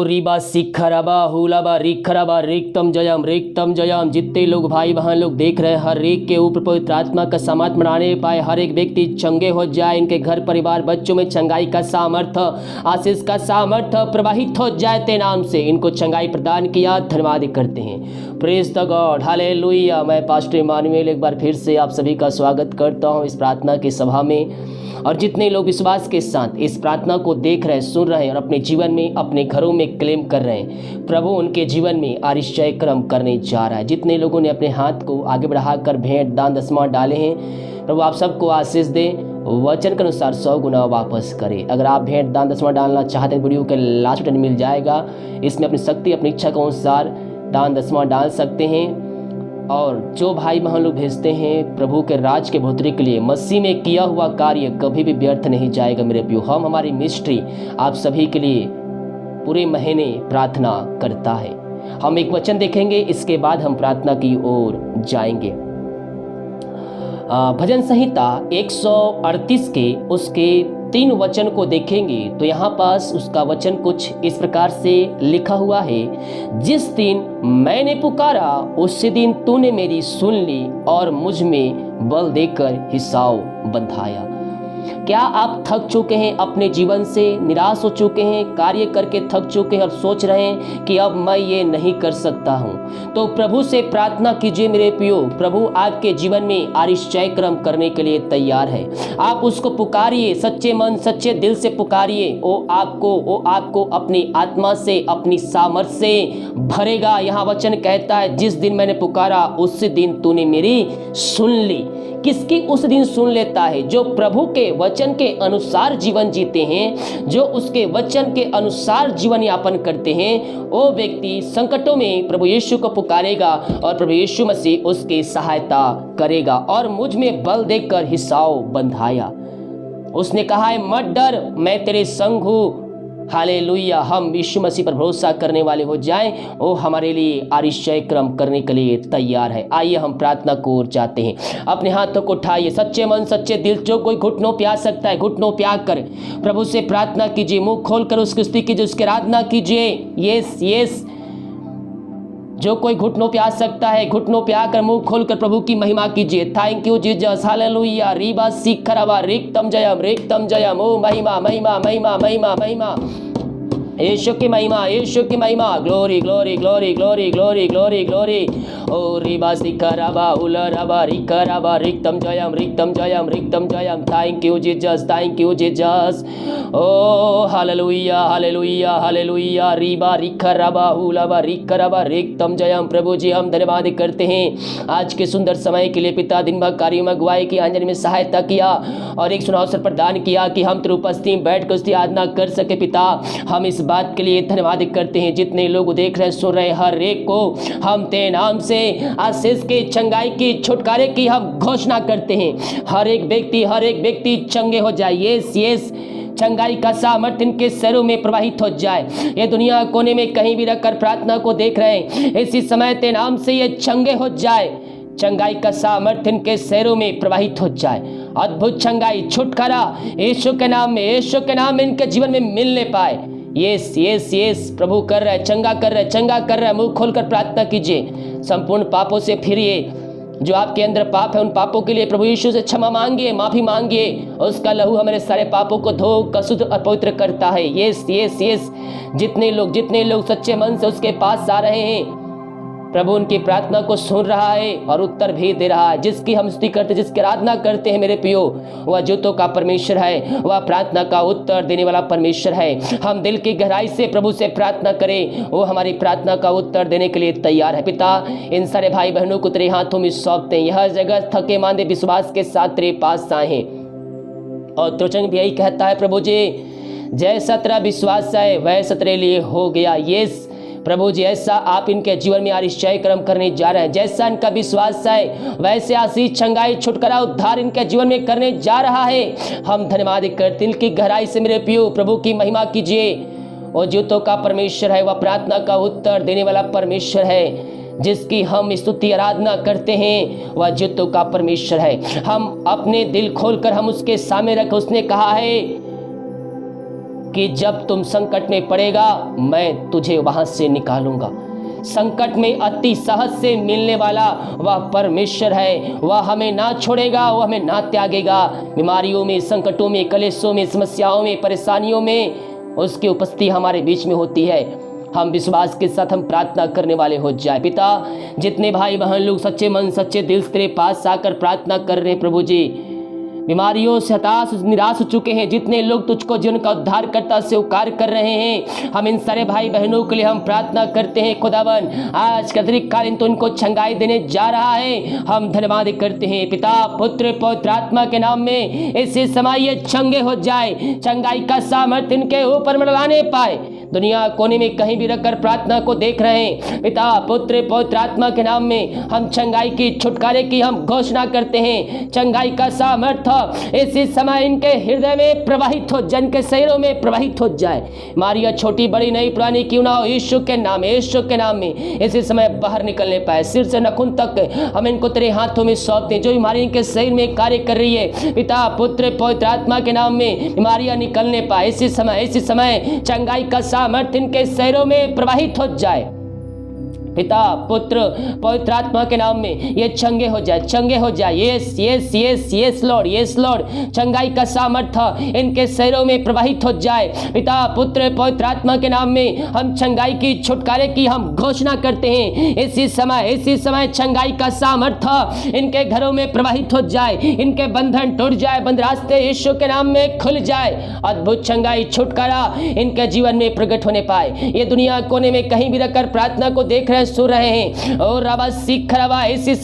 रिबा सिखरबा हुलाबा रिखरबा रिक्तम जयम। जितने लोग भाई बहन लोग देख रहे हैं, हर एक के ऊपर पवित्र आत्मा का सामर्थ बनाने पाए, हर एक व्यक्ति चंगे हो जाए, इनके घर परिवार बच्चों में चंगाई का सामर्थ्य, आशीष का सामर्थ्य प्रवाहित हो जाए ते नाम से इनको चंगाई प्रदान किया। धन्यवाद करते हैं। Praise the God, hallelujah. मैं पास्टर इमानुएल एक बार फिर से आप सभी का स्वागत करता हूँ इस प्रार्थना की सभा में। और जितने लोग विश्वास के साथ इस प्रार्थना को देख रहे हैं, सुन रहे हैं और अपने जीवन में अपने घरों में क्लेम कर रहे हैं, प्रभु उनके जीवन में आश्चर्य कर्म करने जा रहा है। जितने लोगों ने अपने हाथ को आगे बढ़ाकर भेंट दान दसवां डाले हैं, प्रभु आप सबको आशीष दे, वचन के अनुसार 100 गुना वापस करे। अगर आप भेंट दान दसवां डालना चाहते हैं, वीडियो के लास्ट बटन मिल जाएगा, इसमें अपनी शक्ति अपनी इच्छा के अनुसार दान दसवां डाल सकते हैं। और जो भाई बहन लोग भेजते हैं प्रभु के राज के बढ़ोतरी के लिए, मसीह में किया हुआ कार्य कभी भी व्यर्थ नहीं जाएगा मेरे प्रियो। हमारी मिनिस्ट्री आप सभी के लिए पूरे महीने प्रार्थना करता है। हम एक वचन देखेंगे, इसके बाद हम प्रार्थना की ओर जाएंगे। भजन संहिता 138 के उसके 3 वचन को देखेंगे तो यहाँ पास उसका वचन कुछ इस प्रकार से लिखा हुआ है। जिस दिन मैंने पुकारा उसी दिन तूने मेरी सुन ली और मुझ में बल देकर हिसाब बंधाया। क्या आप थक चुके हैं, अपने जीवन से निराश हो चुके हैं, कार्य करके थक चुके हैं और सोच रहे हैं कि अब मैं ये नहीं कर सकता हूँ, तो प्रभु से प्रार्थना कीजिए मेरे प्रियो। प्रभु आपके जीवन में आश्चर्य कर्म करने के लिए तैयार है। आप उसको पुकारिए, सच्चे मन सच्चे दिल से पुकारिए। वो आपको अपनी आत्मा से अपनी सामर्थ्य से भरेगा। यहाँ वचन कहता है जिस दिन मैंने पुकारा उसी दिन तूने मेरी सुन ली। किसकी उस दिन सुन लेता है? जो प्रभु के वचन के अनुसार जीवन जीते हैं, जो उसके वचन के अनुसार जीवन यापन करते हैं, वो व्यक्ति संकटों में प्रभु यीशु को पुकारेगा और प्रभु यीशु मसीह उसकी सहायता करेगा। और मुझ में बल देकर हिसाब बंधाया। उसने कहा है मत डर, मैं तेरे संग हूँ। हालेलुया। हम यीशु मसीह पर भरोसा करने वाले हो जाएं, वो हमारे लिए आश्चर्य कर्म करने के लिए तैयार है। आइए हम प्रार्थना को ओर जाते हैं। अपने हाथों को उठाइए, सच्चे मन सच्चे दिल, जो कोई घुटनों पे आ सकता है घुटनों पे आकर प्रभु से प्रार्थना कीजिए। मुंह खोलकर उसकी स्तुति कीजिए, उसकी आराधना कीजिए। यस जो कोई घुटनों पे आ सकता है, घुटनों पे आकर मुंह खोलकर प्रभु की महिमा कीजिए। Thank you Jesus, hallelujah. रीबा सिखरबा रिक्तम जयम। ओ महिमा महिमा महिमा महिमा महिमा, यीशु की महिमा, यीशु की महिमा। Glory glory glory glory glory glory glory. ओ रिबा सिखरबा उलरबा रिखरबा रिक्तम जयम रिक्तम जयम रिक्तम जयम। Thank you Jesus, thank you Jesus. ओ हालेलुया हालेलुया हालेलुया। रिबा रिखरबा उलरबा रिखरबा रिक्तम जयम। प्रभु जी हम धन्यवाद करते हैं आज के सुंदर समय के लिए। पिता दिन भर कार्यों में अगुवाई की, आंजन में सहायता किया और एक सुना अवसर प्रदान किया कि हम तेरी उपस्थिति में बैठ कर उसकी आराधना कर सके। पिता हम इस बात के लिए धन्यवाद करते हैं। जितने लोग देख रहे हैं सुन रहे हैं, हर एक को हम तेरे नाम से आशीष के, चंगाई की, छुटकारे की हम घोषणा करते हैं। हर एक व्यक्ति चंगे हो जाए। यस चंगाई का सामर्थ्य इनके शरीरों में प्रवाहित हो जाए। ये दुनिया कोने में कहीं भी रखकर प्रार्थना को देख रहे हैं, इसी समय तेरे नाम से ये चंगे हो जाए। चंगाई का सामर्थ्य इनके शरीरों में प्रवाहित हो जाए। अद्भुत चंगाई, छुटकारा यीशु के नाम में, यीशु के नाम में इनके जीवन में मिलने पाए। यस प्रभु कर रहा है, चंगा कर रहा है। मुंह खोलकर प्रार्थना कीजिए। संपूर्ण पापों से फिरिए। जो आपके अंदर पाप है उन पापों के लिए प्रभु यीशु से क्षमा मांगिए, माफी मांगिए। उसका लहू हमारे सारे पापों को धो कर शुद्ध और पवित्र करता है। यस जितने लोग सच्चे मन से उसके पास आ रहे हैं, प्रभु उनकी प्रार्थना को सुन रहा है और उत्तर भी दे रहा है। जिसकी हम स्तुति करते, जिसकी आराधना करते हैं मेरे प्रियो, वह ज्योतों का परमेश्वर है, वह प्रार्थना का उत्तर देने वाला परमेश्वर है। हम दिल की गहराई से प्रभु से प्रार्थना करें, वो हमारी प्रार्थना का उत्तर देने के लिए तैयार है। पिता इन सारे भाई बहनों को तेरे हाथों में सौंपते हैं। यह जगह थके मांदे विश्वास के साथ तेरे पास आए हैं और त्रोचन भी यही कहता है प्रभु जी, जैसा तेरा विश्वास है वैसा तेरे लिए हो गया। यस प्रभु जी, ऐसा आप इनके जीवन में आश्चर्य कर्म करने जा रहे हैं। जैसा इनका विश्वास है वैसे आशीष, चंगाई, छुटकारा, उद्धार इनके जीवन में करने जा रहा है। हम धन्यवाद करते दिल की गहराई से मेरे प्रियो प्रभु की महिमा कीजिए। वो ज्योतों का परमेश्वर है, वह प्रार्थना का उत्तर देने वाला परमेश्वर है। जिसकी हम स्तुति आराधना करते हैं वह ज्योतों का परमेश्वर है। हम अपने दिल खोलकर हम उसके सामने रख, उसने कहा है कि जब तुम संकट में पड़ेगा मैं तुझे वहां से निकालूंगा। संकट में अति सहज से मिलने वाला वह परमेश्वर है। वह हमें ना छोड़ेगा, वह हमें ना त्यागेगा। बीमारियों में, संकटों में, कलेशों में, समस्याओं में, परेशानियों में उसकी उपस्थिति हमारे बीच में होती है। हम विश्वास के साथ हम प्रार्थना करने वाले हो जाए। पिता, जितने भाई बहन लोग सच्चे मन सच्चे दिल से तेरे पास आकर प्रार्थना कर रहे हैं प्रभु जी, बीमारियों से हताश निराश हो चुके हैं, जितने लोग तुझको जीवन का उद्धारकर्ता स्वीकार कर रहे हैं, हम इन सारे भाई बहनों के लिए हम प्रार्थना करते हैं। खुदावन, आज का अतिरिक्त कालीन तो उनको छंगाई देने जा रहा है। हम धन्यवाद करते हैं पिता, पुत्र, पवित्र आत्मा के नाम में इसी समय ये चंगे हो जाए। चंगाई का सामर्थ्य इनके ऊपर मंडराने पाए। दुनिया कोने में कहीं भी रखकर प्रार्थना को देख रहे हैं, पिता, पुत्र, पवित्र आत्मा के नाम में हम चंगाई की, छुटकारे की हम घोषणा करते हैं। चंगाई का सामर्थ्य इसी समय इनके हृदय में प्रवाहित हो जाए, इनके शरीरों में प्रवाहित हो जाए। मारिया छोटी बड़ी नई पुरानी क्यों ना हो, यीशु के नाम में, यीशु के नाम में इसी समय बाहर निकलने पाए। सिर से नखून तक हम इनको तेरे हाथों में सौंपते हैं। जो बीमारी इनके शरीर में कार्य कर रही है, पिता, पुत्र, पवित्र आत्मा के नाम में बीमारियां निकलने पाए। इसी समय चंगाई का सामर्थ्य इनके शरीरों में प्रवाहित हो जाए। पिता, पुत्र, पवित्र आत्मा के नाम में ये चंगे हो जाए, चंगे हो जाए। Yes yes yes yes Lord, yes Lord. चंगाई का सामर्थ्य इनके शरीरों में प्रवाहित हो जाए। पिता, पुत्र, पवित्र आत्मा के नाम में हम चंगाई की, छुटकारे की हम घोषणा करते हैं। इसी समय चंगाई का सामर्थ्य इनके घरों में प्रवाहित हो जाए। इनके बंधन टूट जाए, बंद रास्ते यीशु के नाम में खुल जाए। अद्भुत चंगाई, छुटकारा इनके जीवन में प्रकट होने पाए। ये दुनिया कोने में कहीं भी रखकर प्रार्थना को देख रहे, सुन रहे हैं, और रवा सीख रवा इसी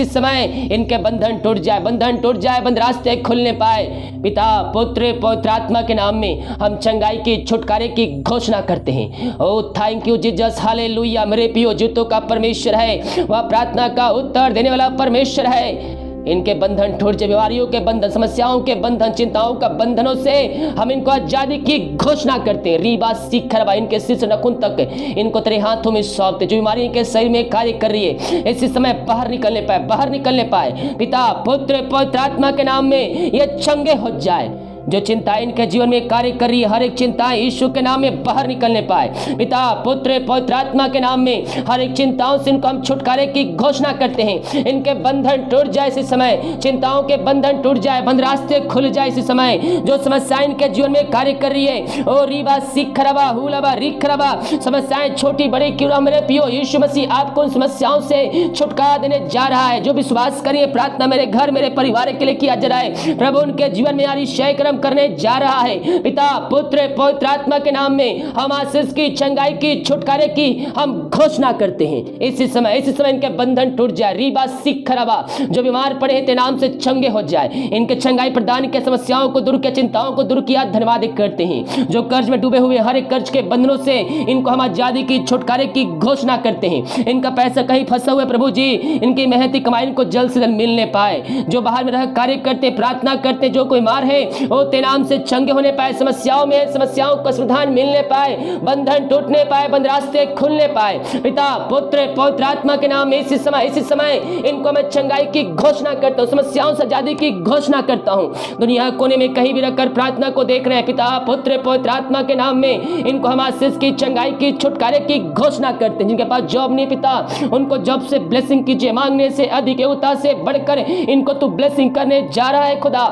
समय इनके बंधन टूट जाए, बंधन टूट जाए, बंद रास्ते खुलने पाए। पिता, पुत्र, पवित्र आत्मा के नाम में हम चंगाई की, छुटकारे की घोषणा करते हैं। ओ थैंक यू जीसस, हालेलुया। मेरे प्रियो, जीतों का परमेश्वर है, वह प्रार्थना का उत्तर देने वाला परमेश्वर है। इनके बंधन टूट जाए, बीमारियों के बंधन, समस्याओं के बंधन, चिंताओं का बंधनों से हम इनको आजादी की घोषणा करते हैं। रीबा सीखरवा, इनके सिर से नखून तक इनको तेरे हाथों में सौंपते। जो बीमारी इनके शरीर में कार्य कर रही है, इसी समय बाहर निकलने पाए, बाहर निकलने पाए। पिता, पुत्र, पवित्र आत्मा के नाम में ये चंगे हो जाए। जो चिंता इनके जीवन में कार्य कर रही है, हर एक चिंता यीशु के नाम में बाहर निकलने पाए। पिता, पुत्र, पवित्र आत्मा के नाम में हर एक चिंताओं से इनको हम छुटकारे की घोषणा करते हैं। इनके बंधन टूट जाए इसी समय, चिंताओं के बंधन टूट जाए, बंद रास्ते खुल जाए इसी समय। जो समस्याएं इनके जीवन में कार्य कर रही है, ओ रीबा सीखरवा हुलबा रिखरवा, समस्याएं छोटी बड़ी क्यों ना, मेरे पियो यीशु मसीह आपको उन समस्याओं से छुटकारा देने जा रहा है। जो विश्वास करिए, प्रार्थना मेरे घर, मेरे परिवार के लिए किया जा रहा है। प्रभु उनके जीवन में अतिशय कर्म करने जा रहा है। पिता, पुत्र, पवित्र आत्मा के नाम में हम आशीष की, चंगाई की, छुटकारे की हम घोषणा करते हैं। इसी समय इनके बंधन टूट जाए। रीबा सीखरवा, जो बीमार पड़े हैं, तेरे नाम से चंगे हो जाए। इनके चंगाई प्रदान के, समस्याओं को दूर के, चिंताओं को दूर किया, धन्यवाद करते हैं। जो कर्ज में डूबे हुए, हर एक कर्ज के बंधनों से इनको हम आजादी की, छुटकारे की घोषणा करते हैं। इनका पैसा कहीं फंसा हुआ, प्रभु जी, इनकी मेहनती कमाई इनको जल्द से जल्द मिलने पाए। जो बाहर में रह कार्य करते, प्रार्थना करते, जो कोई मार है, वो तेरे नाम से चंगे होने पाए। समस्याओं में, समस्याओं का समाधान मिलने पाए, बंधन टूटने पाए, बंद रास्ते खुलने पाए। पिता, पुत्र, पवित्र आत्मा के नाम में इसी समय इनको मैं चंगाई की घोषणा करता हूँ, समस्याओं से आजादी की घोषणा करता हूँ। दुनिया कोने में कहीं भी रखकर प्रार्थना को देख रहे हैं, पिता, पुत्र, पवित्र आत्मा के नाम में इनको हम आशीष की, चंगाई की, छुटकारे की घोषणा करते हैं। जिनके पास जॉब नहीं, पिता, उनको जॉब से ब्लेसिंग कीजिए। मांगने से अधिक, योग्यता से बढ़कर इनको तू ब्लेसिंग करने जा रहा है। खुदा,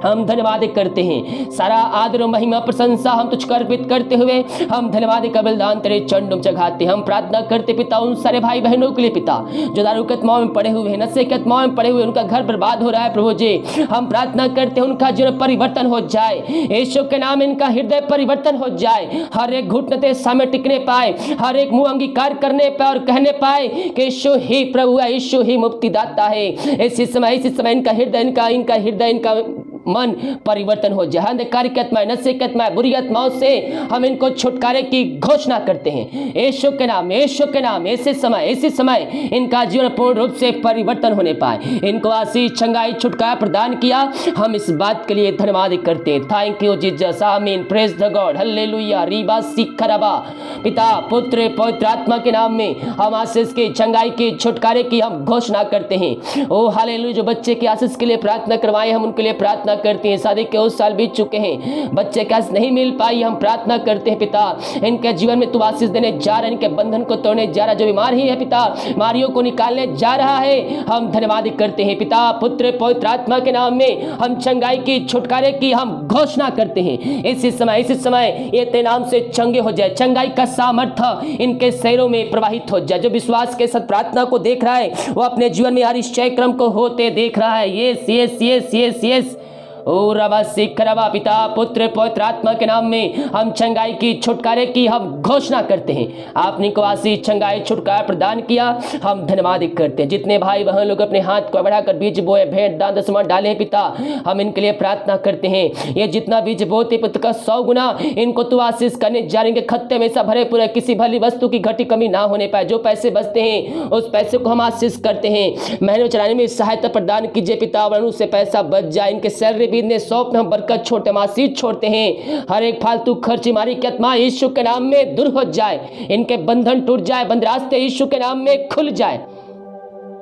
हम धन्यवाद करते हैं। सारा आदर और महिमा प्रशंसा हम तुझको अर्पित करते हुए हम धन्यवाद का बलिदान तेरे चरणों में चढ़ाते। हम प्रार्थना करते पिता उन सारे भाई बहनों के लिए, पिता, जो दारू के आत्माओं में पड़े हुए हैं, नशे के आत्माओं में पड़े हुए, उनका घर बर्बाद हो रहा है। प्रभु जी, हम प्रार्थना करते हैं उनका जीवन परिवर्तन हो जाए। यीशु के नाम इनका हृदय परिवर्तन हो जाए। हर एक घुटने सामने टिकने पाए, हर एक मुंह अंगीकार करने पाए और कहने पाए कि यीशु ही प्रभु है, यीशु ही मुक्तिदाता है। इसी समय इनका हृदय, इनका मन परिवर्तन हो जाए। अंधकार की आत्माएं, नशे की आत्माएं, बुरी आत्माओं से हम इनको छुटकारे की घोषणा करते हैं। यीशु के नाम, यीशु के नाम। इसी समय इनका जीवन पूर्ण रूप से परिवर्तन होने पाए। इनको आशीष, चंगाई, छुटकारा प्रदान किया। हम इस बात के लिए धन्यवाद करते हैं। थैंक यू जीसस, आमीन, प्रेज द गॉड, हालेलुया। रीबा सीखरबा, पिता, पुत्र, पवित्र आत्मा के नाम में हम आशीष के, चंगाई के, छुटकारे की हम घोषणा करते हैं। ओ हालेलुया, जो बच्चे की आशीष के लिए प्रार्थना करवाए हम उनके लिए प्रार्थना करते हैं। शादी के उस साल बीत चुके हैं, बच्चे की आशीष नहीं मिल पाई, हम प्रार्थना करते हैं पिता, इनके जीवन में तू आशीष देने जा रहा है, इनके बंधन को तोड़ने जा रहा है। जो बीमार ही है पिता, बीमारियों को निकालने जा रहा है, हम धन्यवाद करते हैं पिता, पुत्र, पवित्र आत्मा के नाम में हम चंगाई की, छुटकारे की हम घोषणा करते हैं। इसी समय ये तेरे नाम से चंगे हो जाए, चंगाई का सामर्थ्य इनके शरीरों में प्रवाहित हो जाए। जो विश्वास के साथ प्रार्थना को देख रहा है वो अपने जीवन में हर इस क्रम को होते देख रहा है। Yes yes yes yes yes. ओ रबा सिख रबा, पिता, पुत्र, पवित्र आत्मा के नाम में हम चंगाई की, छुटकारे की हम घोषणा करते हैं। आपने को आशीष, चंगाई, छुटकारा प्रदान किया, हम धन्यवाद करते हैं। जितने भाई बहन लोग अपने हाथ को बढ़ाकर बीज बोए, भेंट, दान, दशमांश डाले पिता, हम इनके लिए प्रार्थना करते हैं। ये जितना बीज बोते पिता का 100 गुना इनको तू आशीष करने जा रहे हैं। खत्ते में सब भरे पूरे, किसी भली वस्तु की घटी कमी ना होने पाए। जो पैसे बचते हैं उस पैसे को हम आशीष करते हैं। महीने चलाने में सहायता प्रदान कीजिए पिता, वरन से पैसा बच जाए। इनके सैलरी बीतने सौंप में हम बरकत छोड़ते, आशीष छोड़ते हैं। हर एक फालतू खर्च मारी की आत्मा यीशु के नाम में दूर हो जाए, इनके बंधन टूट जाए, बंद रास्ते यीशु के नाम में खुल जाए।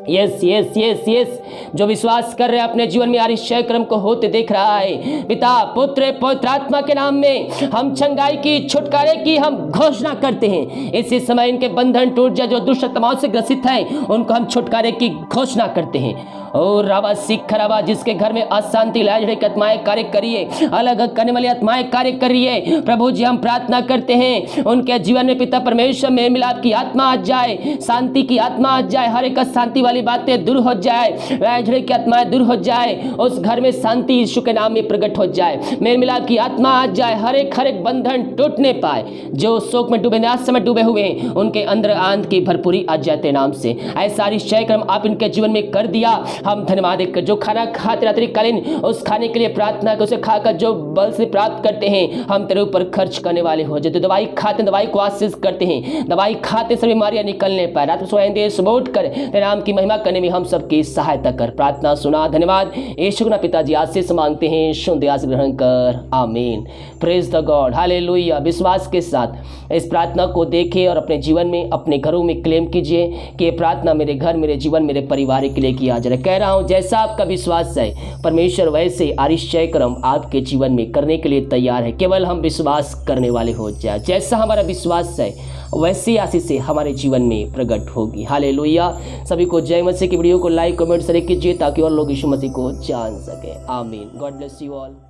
Yes yes yes yes. जो विश्वास कर रहे हैं अपने जीवन में आरिश्चय क्रम को होते देख रहा है, पिता, पुत्र, पवित्र आत्मा के नाम में हम चंगाई की, छुटकारे की हम घोषणा करते हैं। इसी समय इनके बंधन टूट जाए। जो दुष्ट आत्माओं से ग्रसित है उनको हम छुटकारे की घोषणा करते हैं। और रावा सिख रवा, जिसके घर में अशांति लाए आत्माएं कार्य करिए, अलग करने वाली आत्माएं कार्य करिए। प्रभु जी हम प्रार्थना करते हैं उनके जीवन में पिता परमेश्वर में मिलाप की आत्मा आ जाए, शांति की आत्मा आ जाए, हर एक शांति वाली बातें दूर हो जाए, झगड़े की आत्माएं दूर हो जाए, उस घर में शांति यीशु के नाम में प्रकट हो जाए। मेल मिलाप की आत्मा आ जाए, हर एक बंधन टूटने पाए। जो शोक में डूबे, निराश में डूबे हुए उनके अंदर आनंद की भरपूरी आ जाते नाम से। ऐसा आरिश्चय क्रम आप इनके जीवन में कर दिया, हम धन्यवाद कर। जो खाना खाते रात्रि कालीन उस खाने के लिए प्रार्थना कर, उसे खाकर जो बल से प्राप्त करते हैं हम तेरे ऊपर खर्च करने वाले हो। जो दवाई खाते दवाई को आशीष करते हैं, दवाई खाते सभी बीमारियां निकलने पाए। रात में सोए देश बोट कर तेरे नाम की महिमा करने में हम सबकी सहायता कर। प्रार्थना सुना, धन्यवाद यीशु के नाम पिताजी आशीष मांगते हैं, शुद्ध आशीष ग्रहण कर, आमीन। Praise the God, hallelujah. विश्वास के साथ इस प्रार्थना को देखें और अपने जीवन में, अपने घरों में क्लेम कीजिए कि ये प्रार्थना मेरे घर, मेरे जीवन, मेरे परिवार के लिए किया जा रहा है। कह रहा हूं जैसा आपका विश्वास है परमेश्वर वैसे आरिश्चय क्रम आपके जीवन में करने के लिए तैयार है। केवल हम विश्वास करने वाले हो जाए। जैसा हमारा विश्वास है वैसी आशीष से हमारे जीवन में प्रकट होगी। हालेलुया। सभी को जय मसीह की वीडियो को लाइक, कमेंट, शेयर कीजिए ताकि और लोग यीशु मसीह को जान सके। आमीन। God bless you all.